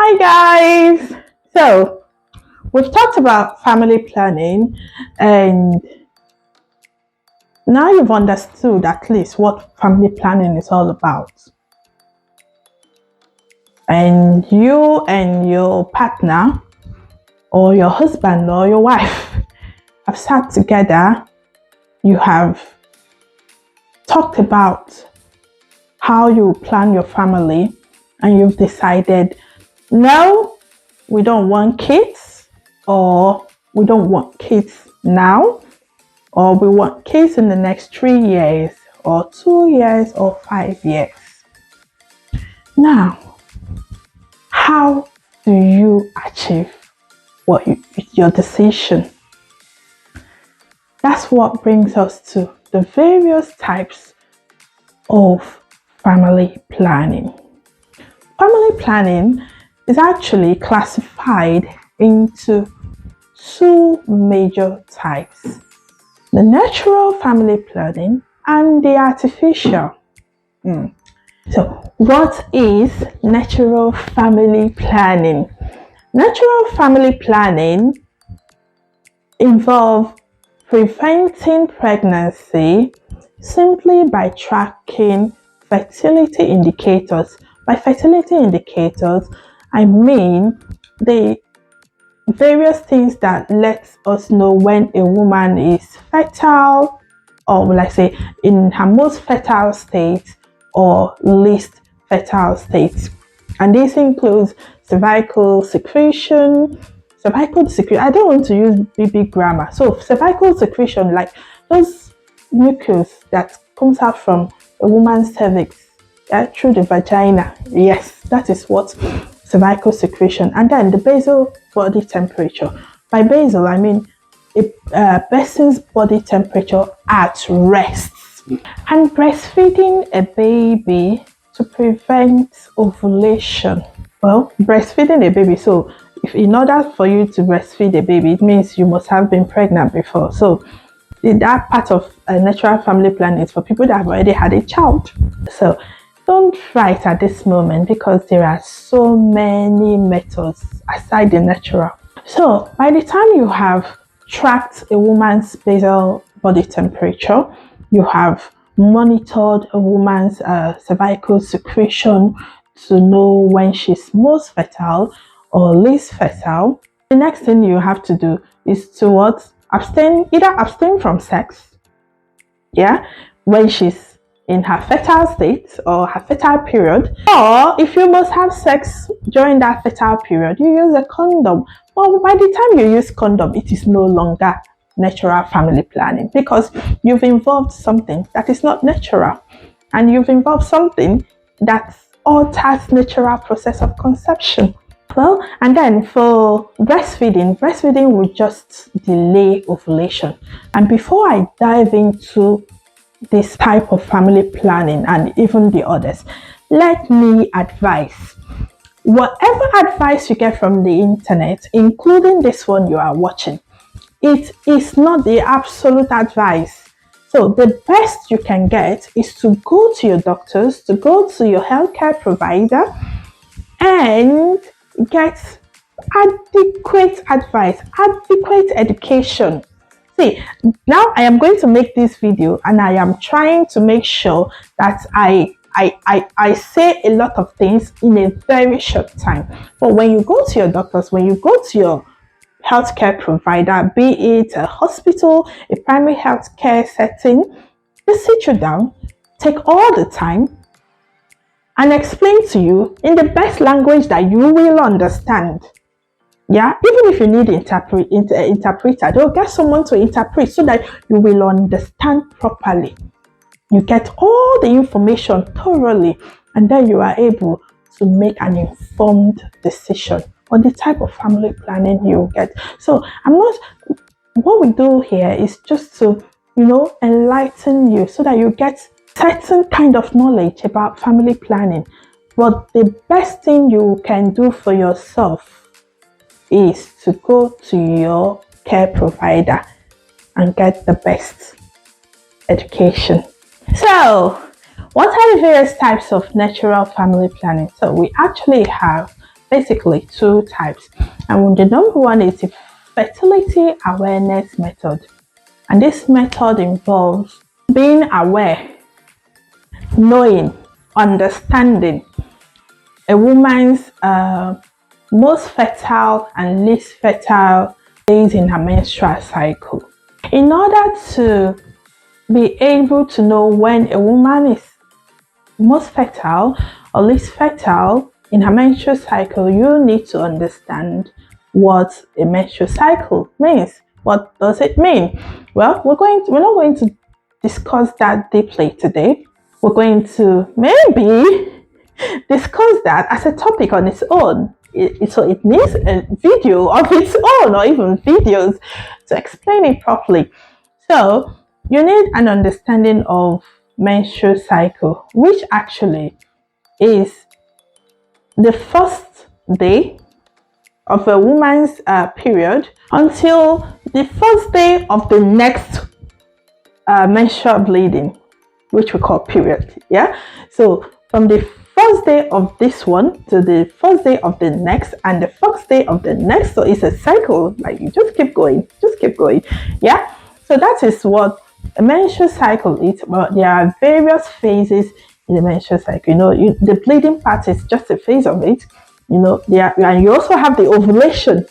Hi guys! So, we've talked about family planning, and now you've understood at least what family planning is all about. And you and your partner, or your husband, or your wife have sat together, you have talked about how you plan your family, and you've decided no, we don't want kids, or we don't want kids now, or we want kids in the next 3 years, or 2 years, or 5 years. Now, how do you achieve your decision? That's what brings us to the various types of family planning. Family planning is actually classified into two major types: the natural family planning and the artificial. So, what is natural family planning? Natural family planning involves preventing pregnancy simply by tracking fertility indicators. By fertility indicators, I mean the various things that lets us know when a woman is fertile, or like say in her most fertile state or least fertile state. And this includes cervical secretion. I don't want to use BB grammar. So cervical secretion, like those mucus that comes out from a woman's cervix, through the vagina. Yes, that is what cervical secretion. And then the basal body temperature. By basal, I mean a person's body temperature at rest. And breastfeeding a baby to prevent ovulation. Well, breastfeeding a baby, so if in order for you to breastfeed a baby, it means you must have been pregnant before. So that part of a natural family planning is for people that have already had a child. So don't fight at this moment, because there are so many methods aside the natural. So by the time you have tracked a woman's basal body temperature, you have monitored a woman's cervical secretion to know when she's most fertile or least fertile, the next thing you have to do is to what? Either abstain from sex, when she's in her fertile state or her fertile period, or if you must have sex during that fertile period, you use a condom. Well, by the time you use condom, it is no longer natural family planning, because you've involved something that is not natural, and you've involved something that alters natural process of conception. Well, and then for breastfeeding will just delay ovulation. And before I dive into this type of family planning and even the others, let me advise: whatever advice you get from the internet, including this one you are watching, it is not the absolute advice. So the best you can get is to go to your doctors, to go to your healthcare provider, and get adequate advice, adequate education. See, now I am going to make this video, and I am trying to make sure that I say a lot of things in a very short time. But when you go to your doctors, when you go to your healthcare provider, be it a hospital, a primary healthcare setting, they sit you down, take all the time, and explain to you in the best language that you will understand. Yeah, even if you need interpreter, they'll get someone to interpret so that you will understand properly. You get all the information thoroughly, and then you are able to make an informed decision on the type of family planning you get. So what we do here is just to, enlighten you so that you get certain kind of knowledge about family planning. But the best thing you can do for yourself is to go to your care provider and get the best education. So, what are the various types of natural family planning? So, we actually have basically two types. And the number one is the fertility awareness method. And this method involves being aware, knowing, understanding a woman's most fertile and least fertile days in her menstrual cycle. In order to be able to know when a woman is most fertile or least fertile in her menstrual cycle, you need to understand what a menstrual cycle means. What does it mean? Well, we're not going to discuss that deeply today. We're going to maybe discuss that as a topic on its own. So it needs a video of its own, or even videos, to explain it properly. So you need an understanding of menstrual cycle, which actually is the first day of a woman's period until the first day of the next menstrual bleeding, which we call period. Yeah, so from the first day of this one to the first day of the next and the first day of the next, so it's a cycle. Like, you just keep going, yeah. So that is what a menstrual cycle is. But there are various phases in the menstrual cycle. The bleeding part is just a phase of it. And you also have the ovulation,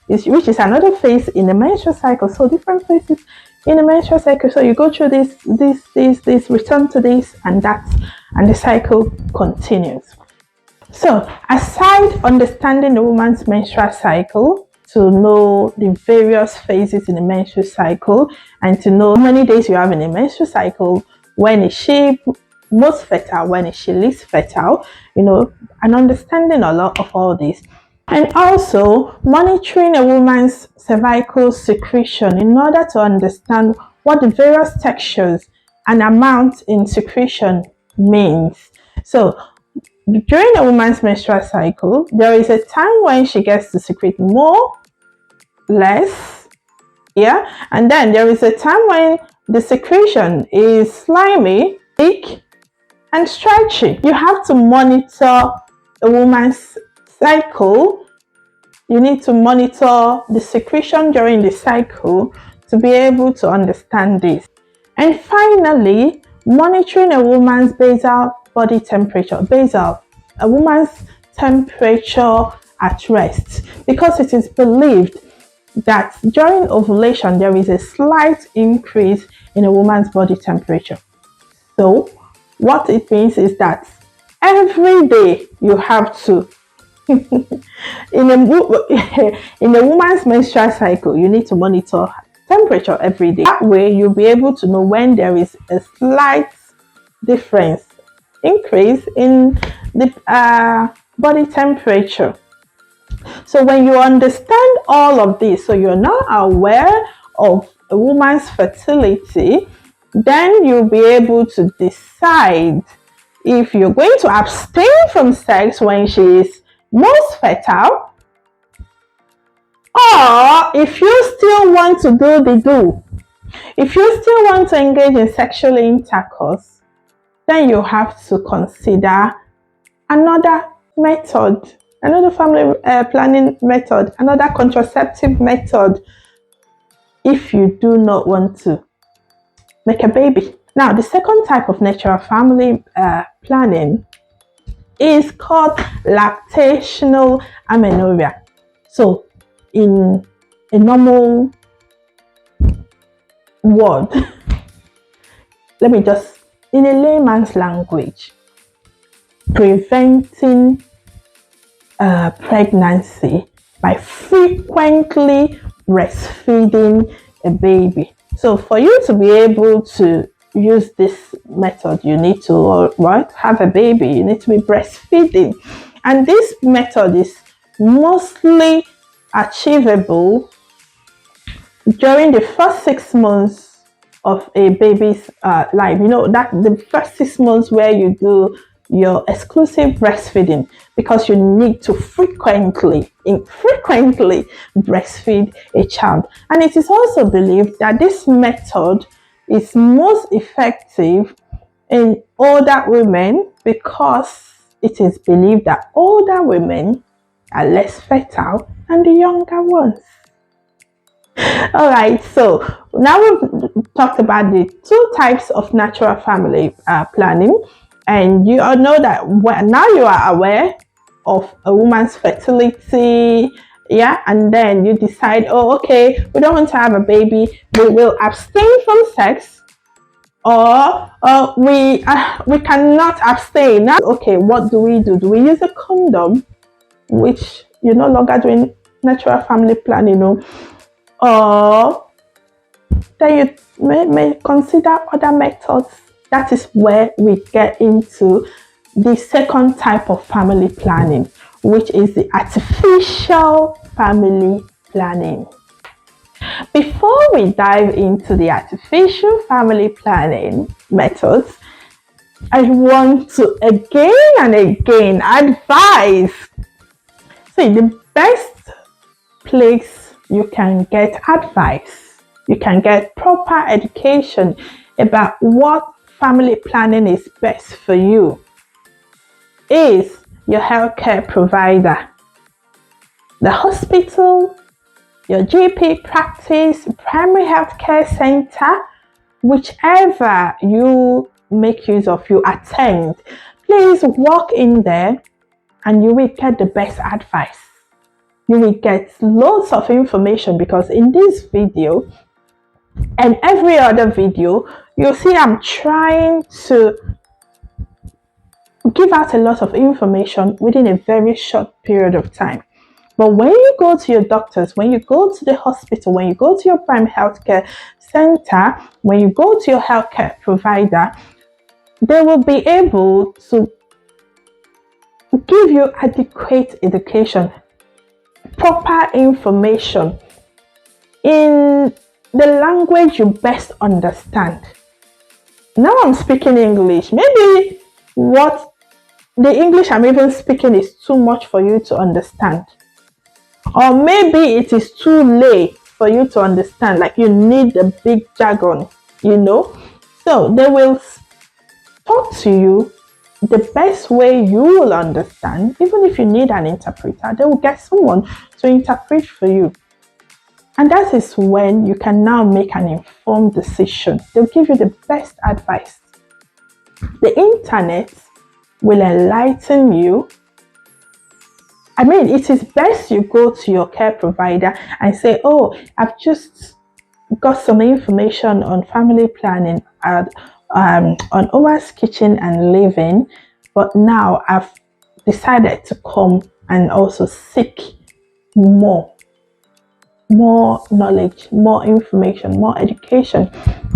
which is another phase in the menstrual cycle. So different phases in the menstrual cycle. So you go through this, return to this, and the cycle continues. So aside understanding the woman's menstrual cycle, to know the various phases in the menstrual cycle, and to know how many days you have in the menstrual cycle, when is she most fertile, when is she least fertile, and understanding a lot of all this. And also monitoring a woman's cervical secretion in order to understand what the various textures and amounts in secretion means. So during a woman's menstrual cycle, there is a time when she gets to secrete more, less, yeah, and then there is a time when the secretion is slimy, thick, and stretchy. You have to monitor a woman's cycle. You need to monitor the secretion during the cycle to be able to understand this. And finally, monitoring a woman's basal body temperature. Basal, a woman's temperature at rest, because it is believed that during ovulation there is a slight increase in a woman's body temperature. So what it means is that every day you have to in a woman's menstrual cycle, you need to monitor temperature every day. That way you'll be able to know when there is a slight difference, increase in the body temperature. So when you understand all of this, so you're now aware of a woman's fertility, then you'll be able to decide if you're going to abstain from sex when she is most fertile, or if you still want to do the do. If you still want to engage in sexual intercourse, then you have to consider another method, another family planning method, another contraceptive method, if you do not want to make a baby. Now, the second type of natural family planning is called lactational amenorrhea. So in a normal word, let me just, in a layman's language, preventing pregnancy by frequently breastfeeding a baby. So for you to be able to use this method, you need to have a baby, you need to be breastfeeding. And this method is mostly achievable during the first 6 months of a baby's life. That the first 6 months where you do your exclusive breastfeeding, because you need to frequently breastfeed a child. And it is also believed that this method is most effective in older women, because it is believed that older women are less fertile than the younger ones. All right, so now we've talked about the two types of natural family planning, and you all know that now you are aware of a woman's fertility. Yeah, and then you decide, oh, okay, we don't want to have a baby, we will abstain from sex, or we cannot abstain. Now, okay, what do we do? Do we use a condom, which you're no longer doing natural family planning, or then you may consider other methods. That is where we get into the second type of family planning, which is the artificial family planning. Before we dive into the artificial family planning methods, I want to again and again advise. See, the best place you can get advice, you can get proper education about what family planning is best for you, is your healthcare provider, the hospital, your GP practice, primary healthcare center, whichever you make use of, you attend. Please walk in there and you will get the best advice. You will get loads of information, because in this video and every other video, you'll see I'm trying to give out a lot of information within a very short period of time. But when you go to your doctors, when you go to the hospital, when you go to your prime healthcare center, when you go to your healthcare provider, they will be able to give you adequate education, proper information in the language you best understand. Now I'm speaking English. Maybe what the English I'm even speaking is too much for you to understand. Or maybe it is too late for you to understand, like you need a big jargon, So they will talk to you the best way you will understand. Even if you need an interpreter, they will get someone to interpret for you. And that is when you can now make an informed decision. They'll give you the best advice. The internet will enlighten you. I mean, it is best you go to your care provider and say, oh, I've just got some information on family planning on Oma's Kitchen and Living, but now I've decided to come and also seek more knowledge, more information, more education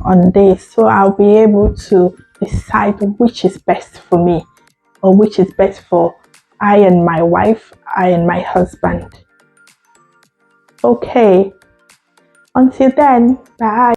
on this, so I'll be able to decide which is best for me, or which is best for I and my wife, I and my husband. Okay, until then, bye.